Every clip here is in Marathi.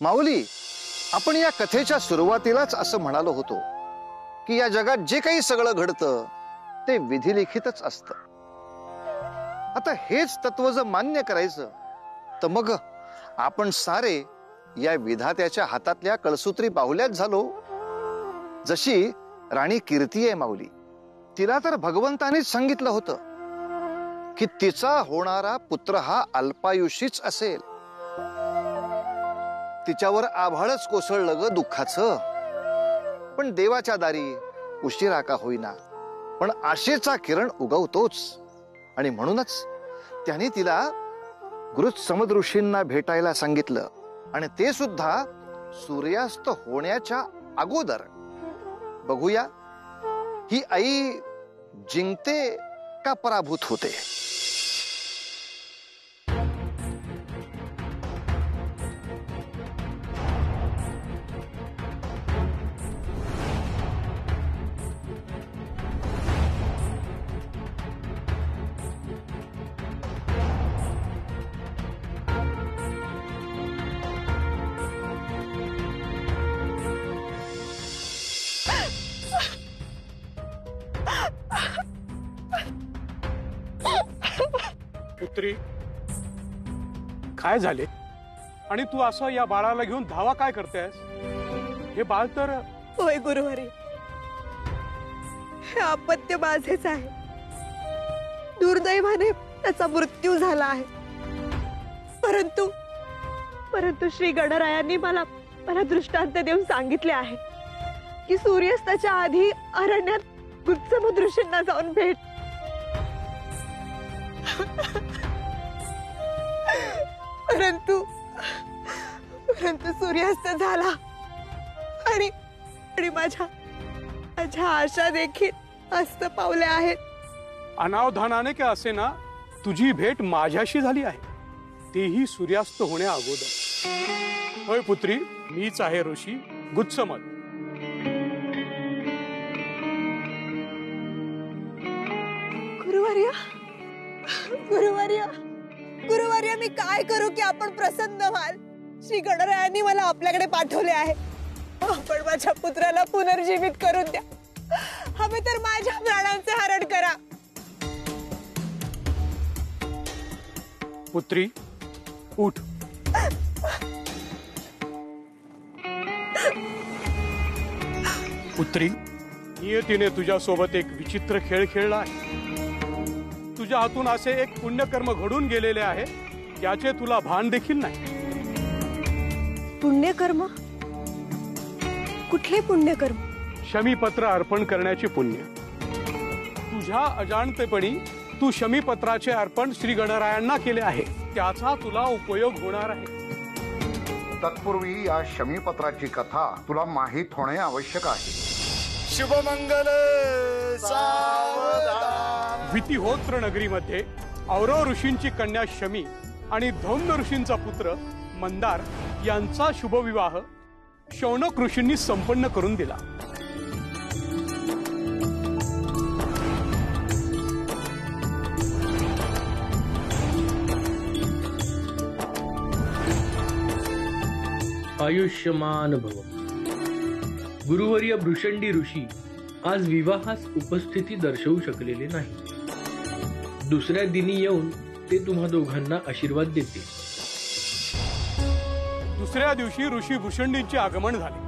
माऊली, आपण या कथेच्या सुरुवातीलाच असं म्हणालो होतो की या जगात जे काही सगळं घडतं ते विधिलिखितच असतं. आता हेच तत्व जर मान्य करायचं तर मग आपण सारे या विधात्याच्या हातातल्या कळसूत्री बाहुल्याच झालो. जशी राणी कीर्ती आहे माऊली, तिला तर भगवंतानीच सांगितलं होतं की तिचा होणारा पुत्र हा अल्पायुषीच असेल. तिच्यावर आभाळच कोसळलं ग दुःखाचं. पण देवाच्या दारी उशिरा का होईना पण आशेचा किरण उगवतोच. आणि म्हणूनच त्याने तिला गुरुत्समद ऋषींना भेटायला सांगितलं, आणि ते सुद्धा सूर्यास्त होण्याच्या अगोदर. बघूया ही आई जिंकते का पराभूत होते. पुत्री, काय झाले आणि तू असं या बाळाला घेऊन धावा काय करतेस? हे बाळ तर. होय गुरुवारी, हे अपत्य माझेच आहे. दुर्दैवाने त्याचा मृत्यू झाला आहे. परंतु परंतु श्री गणरायांनी मला दृष्टांत देऊन सांगितले आहे की सूर्यास्ताच्या आधी अरण्यात गुरुत्समद ऋषींना जाऊन भेट. परंतु सूर्यास्त झाला आणि माझ्या आशा देखील अस्त पावल्या आहेत. अनावधानाने का असे ना, तुझी भेट माझ्याशी झाली आहे, तेही सूर्यास्त होण्या अगोदर. होय पुत्री, मीच आहे ऋषी गुरुत्समद. गुरुवर्य, मी काय करू की आपण प्रसन्न व्हाल? श्री गणरायांनी मला आपल्याकडे पाठवले आहे. आपण माझ्या पुत्राला पुनर्जीवित करून द्या. हवे तर माझ्या प्राणांचे हरण करा. पुत्री, उठ. पुत्री, नियतीने तुझ्या सोबत एक विचित्र खेळ खेळला आहे. तुझ्या हातून असे एक पुण्यकर्म घडून गेलेले आहे त्याचे तुला भान देखील नाही. पुण्यकर्म? कुठले पुण्यकर्म? शमीपत्र अर्पण करण्याचे पुण्य. तुझ्या अजाणतेपणी तू शमीपत्राचे अर्पण श्री गणरायांना केले आहे, त्याचा तुला उपयोग होणार आहे. तत्पूर्वी या शमीपत्राची कथा तुला माहीत होणे आवश्यक आहे. शुभमंगल सावधान. वितिहोत्र नगरीमध्ये औरव ऋषींची कन्या शमी आणि धौम्य ऋषींचा पुत्र मंदार यांचा शुभविवाह शौनक ऋषींनी संपन्न करून दिला. आयुष्यमान भव. गुरुवर्य भृषंडी ऋषी आज विवाहास उपस्थिती दर्शवू शकलेले नाही. दुसऱ्या दिनी येऊन ते तुम्हा दोघांना आशीर्वाद देतील. दुसऱ्या दिवशी ऋषी भृषंडींचे आगमन झाले.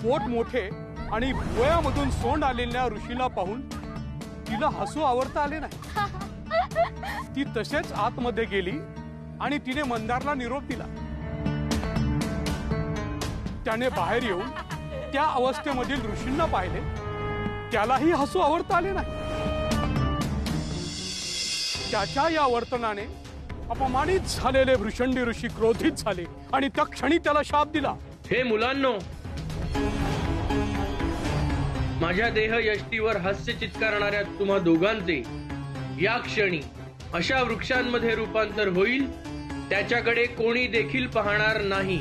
मोठमोठे आणि भुवयामधून सोंड आलेल्या ऋषीला पाहून तिला हसू आवरता आले नाही. ती तसेच आतमध्ये गेली आणि तिने मंदारला निरोप दिला. त्याने बाहेर येऊन त्या अवस्थेमधील ऋषींना पाहिले, त्यालाही हसू आवरता आले नाही. त्याच्या या वर्तनाने अपमानित झालेले भृषंडी ऋषी क्रोधित झाले आणि त्या क्षणी त्याला शाप दिला. हे मुलांनो, माझ्या देह यष्टीवर हास्य चित्कारणाऱ्या तुम्हा दोघांचे या क्षणी अशा वृक्षांमध्ये रूपांतर होईल त्याच्याकडे कोणी देखील पाहणार नाही.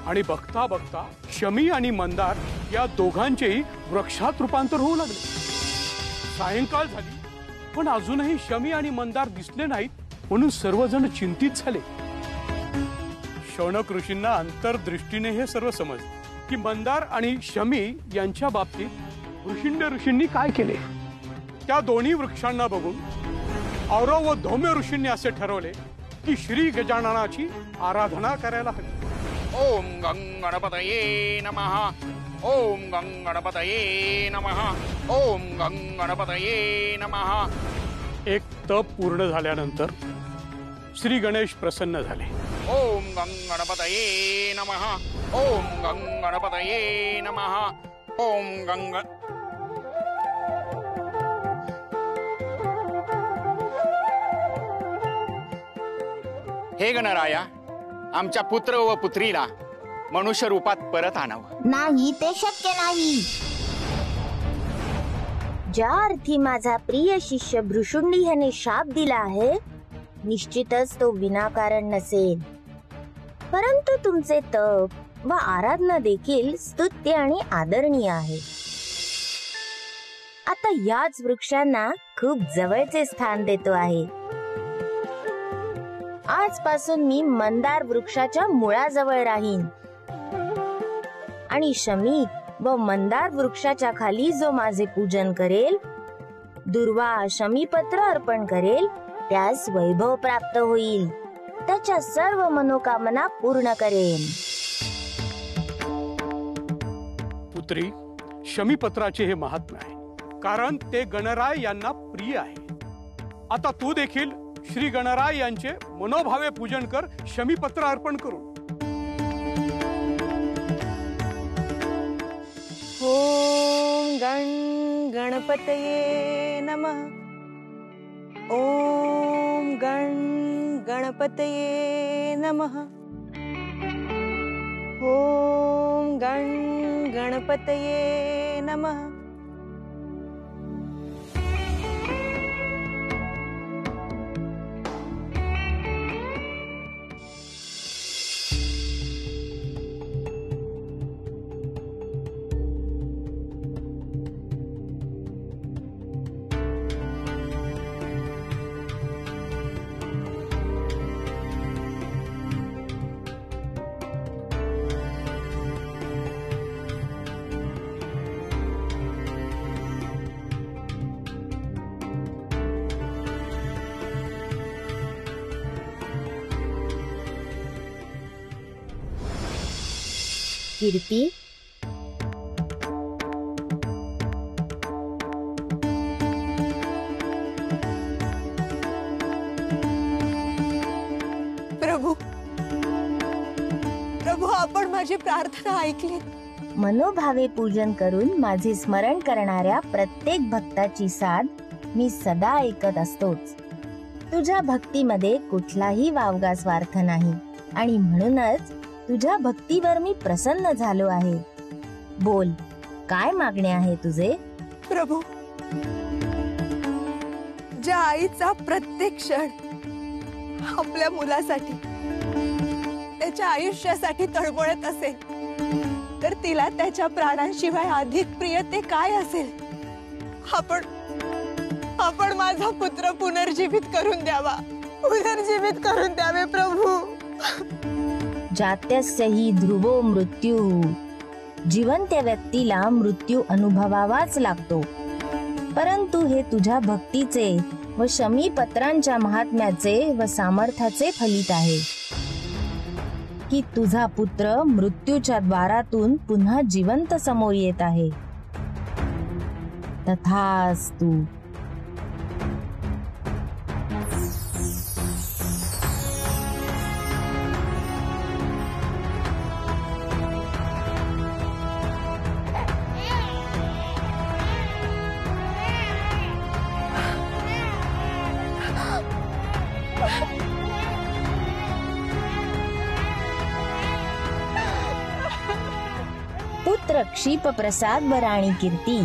आणि बघता बघता शमी आणि मंदार या दोघांचेही वृक्षात रूपांतर होऊ लागले. सायंकाळ झाली पण अजूनही शमी आणि मंदार दिसले नाहीत म्हणून सर्वजण चिंतित झाले. शौनक ऋषींना अंतर्दृष्टीने हे सर्व समजले की मंदार आणि शमी यांच्या बाबतीत वृषिंड ऋषींनी काय केले. त्या दोन्ही वृक्षांना बघून औरव व धौम्य ऋषींनी असे ठरवले की श्री गजाननाची आराधना करायला हवी. ओम गंगणपतये नमः. ओम गंगणपतये नमः. ओम गंगणपतये नमः. एक तप पूर्ण झाल्यानंतर श्री गणेश प्रसन्न झाले. ओम गंगणपतये नमः. ओम गंगणपतये नमः. ओम गंग हे गणराया, आमच्या पुत्र व पुत्रीला मनुष्य रूपात परत आणावं. नाही, ते शक्य नाही. ज्या अर्थी माझा प्रिय शिष्य भृशुंडी ह्याने शाप दिला आहे निश्चितच तो विनाकारण नसेल. परंतु तुमचे तप व आराधना देखील स्तुत्य आणि आदरणीय आहे. आता याच वृक्षांना खूप जवळचे स्थान देतो आहे. आजपासून मी मंदार वृक्षाच्या मुळाजवळ राहीन आणि शमी व मंदार वृक्षाच्या खाली जो माझे पूजन करेल, दुर्वा शमीपत्र अर्पण करेल, त्यास वैभव प्राप्त होईल. त्याच्या सर्व मनोकामना पूर्ण करेन. पुत्री, शमीपत्राचे हे महात्म्य आहे कारण ते गणराय यांना प्रिय आहे. आता तू देखील श्री गणराय यांचे मनोभावे पूजन कर शमीपत्र अर्पण करून. ओम गण गणपतये नमः. ओम गण गणपतये नमः. ओम गण गणपतये नमः. कीर्ती, प्रभू, प्रभू आपण माझी प्रार्थना ऐकली. मनोभावे पूजन करून माझे स्मरण करणाऱ्या प्रत्येक भक्ताची साथ मी सदा ऐकत असतोच. तुझ्या भक्तीमध्ये कुठलाही वावगा स्वार्थ नाही आणि म्हणूनच तुझ्या भक्तीवर मी प्रसन्न झालो आहे. बोल, काय मागणे आहे तुझे? प्रभू, ज्या आईचा प्रत्येक क्षण आपल्या मुलासाठी त्याच्या आयुष्यासाठी तळमळत असेल तर तिला त्याच्या प्राणांशिवाय अधिक प्रिय ते काय असेल? आपण माझा पुत्र पुनर्जीवित करून द्यावा, पुनर्जीवित करून द्यावे प्रभू. जात्यस्य हि ध्रुवो मृत्यू. जिवंत व्यक्तीला मृत्यू अनुभवावाच लागतो. परंतु हे तुझ्या भक्तीचे व शमीपत्रांच्या महात्म्याचे व सामर्थ्याचे फलित आहे की तुझा पुत्र मृत्यूच्या द्वारातून पुन्हा जिवंत समोर येत आहे. तथास्तु. पुत्र क्षिप प्रसाद व राणी कीर्ती,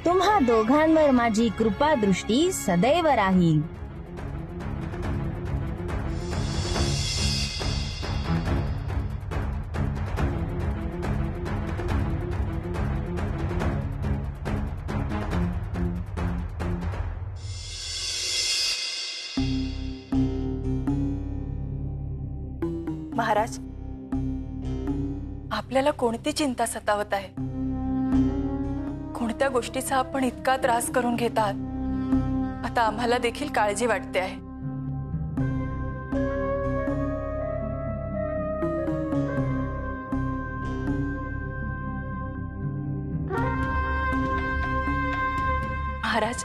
तुम्हा दोघांवर माझी कृपा दृष्टी सदैव राहील. महाराज, आपल्याला कोणती चिंता सतावत आहे? कोणत्या गोष्टीचा आपण इतका त्रास करून घेत आहात? आता आम्हाला देखील काळजी वाटते आहे. महाराज,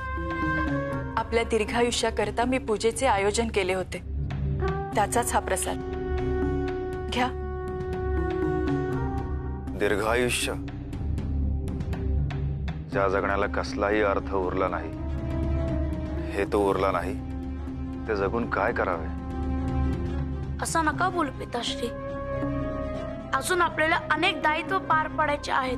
आपल्या दीर्घायुष्याकरता मी पूजेचे आयोजन केले होते, त्याचाच हा प्रसाद घ्या. दीर्घायुष्य? ज्या जगण्याला कसलाही अर्थ उरला नाही, हे तो उरला नाही, ते जगून काय करावे? असं नका बोलू पिताश्री. अजून आपल्याला अनेक दायित्व पार पाडायचे आहेत.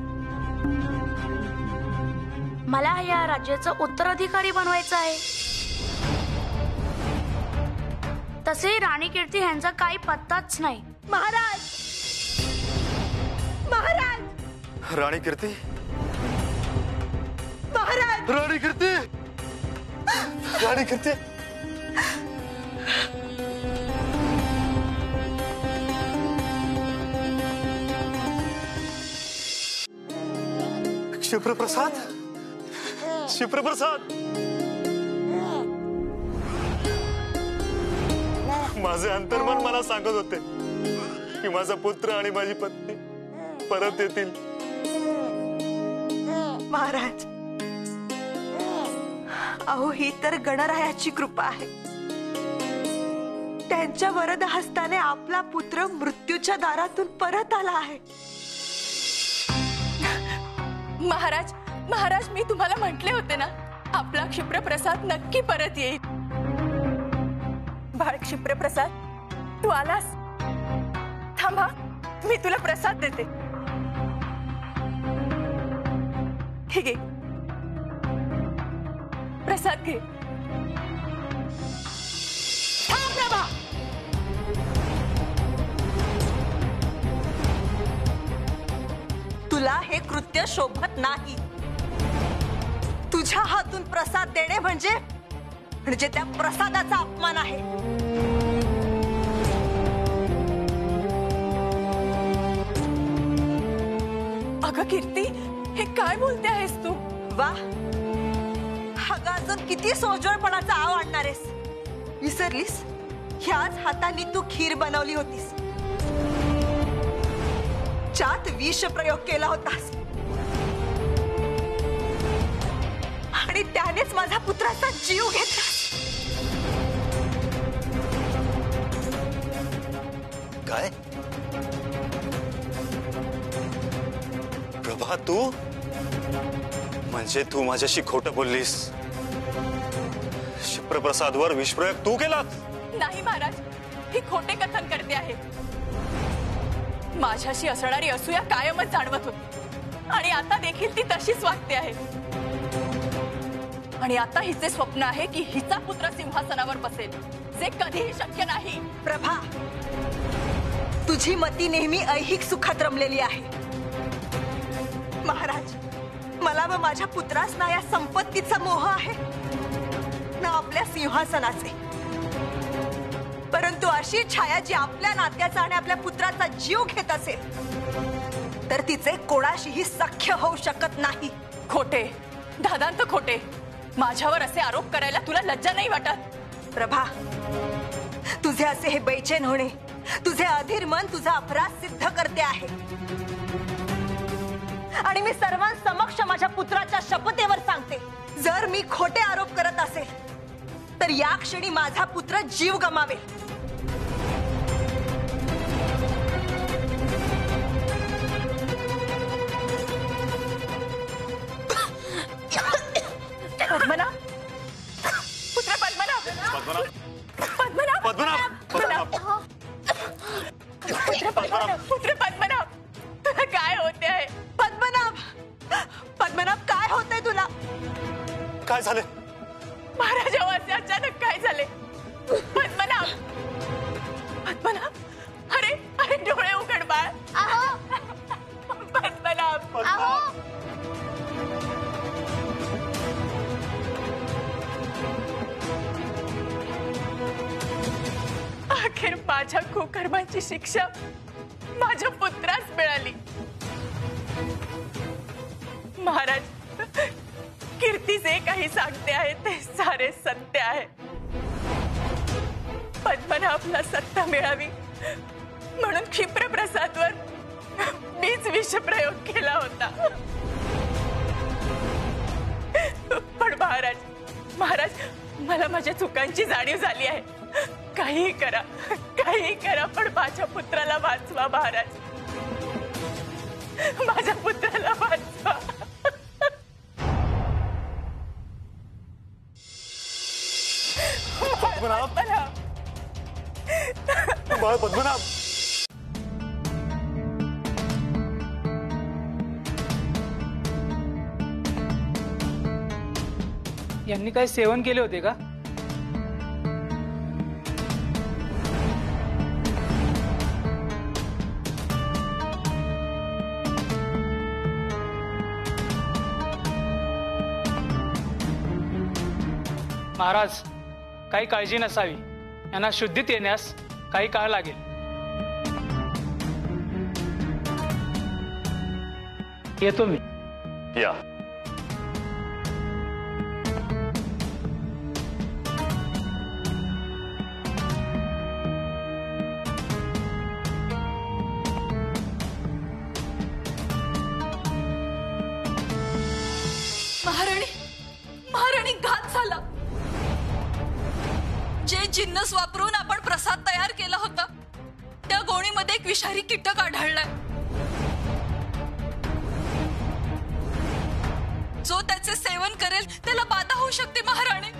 मला या राज्याचा उत्तराधिकारी बनवायचं आहे. तसे राणी कीर्ती यांचा काही पत्ताच नाही. महाराज, महाराज, राणी कीर्ती, महाराज, राणी कीर्ती, राणी कीर्ती. शिप्रप्रसाद, शिप्रप्रसाद, माझे अंतर्मन मला सांगत होते की माझा पुत्र आणि माझी पत्नी परत येतील. महाराज, अहो ही तर गणरायाची कृपा आहे. त्यांच्या वरद हस्ताने आपला पुत्र मृत्यूच्या दारातून परत आला आहे. महाराज, महाराज, मी तुम्हाला म्हटले होते ना, आपला क्षिप्रप्रसाद नक्की परत येईल. बाळ क्षिप्रप्रसाद, तू आलास. थांबा, मी तुला प्रसाद देते. हे घे, प्रसाद घे. थांब बाबा. तुला हे कृत्य शोभत नाही. तुझ्या हातून प्रसाद देणे म्हणजे त्या प्रसादाचा अपमान आहे. अगं कीर्ती, हे काय बोलते आहेस तू? वा, अगं अजून किती सोजवळपणाचा आव आणणारेस. विसरलीस? ह्याच हाताने तू खीर बनवली होतीस, ज्यात विष प्रयोग केला होतास, आणि त्यानेच माझा पुत्राचा जीव घेतला. काय प्रभा, तू म्हणजे तू माझ्याशी खोटं बोललीस? शिप्रप्रसादवर विषप्रयोग तू केलास? नाही महाराज, ही खोटे कथन करते आहे. माझ्याशी असणारी असूया कायमच जाणवत होती, आणि आता देखील ती तशीच वागते आहे. आणि आता हिचे स्वप्न आहे की हिचा पुत्र सिंहासनावर बसेल, जे कधीही शक्य नाही. प्रभा, तुझी मती नेहमी ऐहिक सुखात रमलेली आहे. महाराज, मला व माझ्या पुत्रास ना या संपत्तीचा मोह आहे, ना आपल्या सिंहासनाचे. परंतु अशी छाया जी आपल्या नात्याचा आणि आपल्या पुत्राचा जीव घेत असेल, तर तिचे कोणाशीही सख्य होऊ शकत नाही. खोटे, दादांत खोटे. माझ्यावर असे आरोप करायला तुला लज्जा नाही वाटत? प्रभा, तुझे असे हे बेचैन होणे, तुझे अधीर मन तुझा अपराध सिद्ध करते आहे. आणि मी सर्वांसमक्ष माझ्या पुत्राच्या शपथेवर सांगते, जर मी खोटे आरोप करत असेल तर या क्षणी माझा पुत्र जीव गमावेल. पद्मनाभ, पुत्र पद्मनाभ, पद्मनाभ, पद्मनाभ, पद्मनाभ, पुत्र पद्मनाभ, पुत्र पद्मनाभ, तुला काय होते आहे? पद्मनाभ, पद्मनाभ, काय होतंय तुला? काय झाले? महाराज, असे अचानक काय झाले? पद्मनाभ, पद्मनाभ, अरे अरे, डोळे उघड बाळ. पद्मनाभ, अखेर माझ्या माझ्या कुकर्माची शिक्षा माझ्या पुत्रास मिळाली। महाराज, कीर्ती जे काही सांगते आहे ते सारे सत्य आहे। पद्मनाभला सत्ता मिळावी म्हणून क्षिप्रप्रसादवर मीच विषप्रयोग केला होता। पण महाराज, मला माझ्या चुकांची जाणीव झाली आहे। काही करा पण माझ्या पुत्राला वाचवा महाराज, माझ्या पुत्राला वाचवा। पद्मनाभ, यांनी काय सेवन केले होते का? महाराज, काही काळजी नसावी, यांना शुद्धीत येण्यास काही काळ लागेल। येतो मी। या। महाराणी, घात झाला। जे जिन्नस वापरून आपण प्रसाद तयार केला होता त्या गोणीमध्ये एक विषारी कीटक आढळलाय, जो त्याचे सेवन करेल त्याला बाधा होऊ शकते। महाराणी,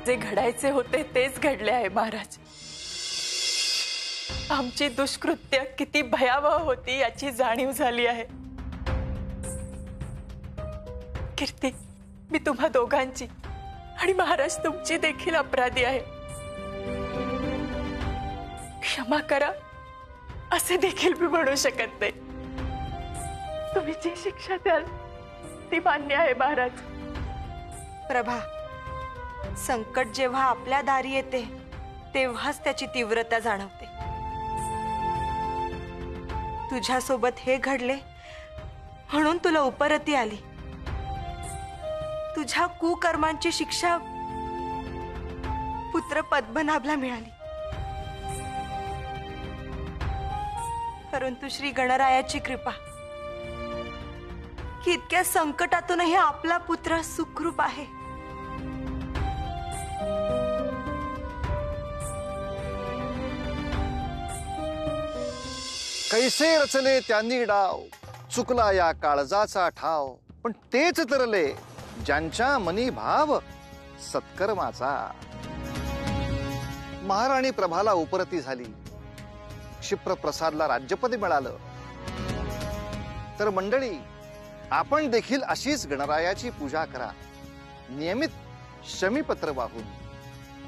जे घडायचे होते तेच घडले आहे महाराज। आमची दुष्कृत्य किती भयावह होती याची जाणीव झाली आहे। कीर्ती, मी तुम्हा दोघांची आणि महाराज तुमची देखील अपराधी आहे। क्षमा करा असे देखील मी म्हणू शकत नाही। तुम्ही जी शिक्षा द्याल ती मान्य आहे महाराज। प्रभा, संकट जेव्हा आपल्या दारी येते तेव्हाच त्याची तीव्रता जाणवते। तुझ्यासोबत हे घडले म्हणून तुला उपरती आली। तुझ्या कुकर्मांची शिक्षा पुत्र पद्मनाभला मिळाली, परंतु श्री गणरायाची कृपा की इतक्या संकटातूनही आपला पुत्र सुखरूप आहे। कैसे रचले त्यांनी डाव, चुकला या काळजाचा ठाव, पण तेच तरले ज्यांच्या मनी भाव सत्कर्माचा। महाराणी प्रभाला उपरती झाली, क्षिप्रप्रसादला राज्यपद मिळालं, तर मंडळी आपण देखील अशीच गणरायाची पूजा करा। नियमित शमीपत्र वाहून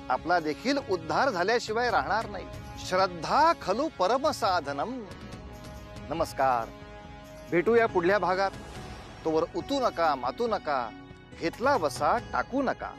आपला देखील उद्धार झाल्याशिवाय राहणार नाही। श्रद्धा खलु परम साधनम। नमस्कार, भेटूया पुढल्या भागात। तोवर उतू नका, मातू नका, घेतला वसा टाकू नका।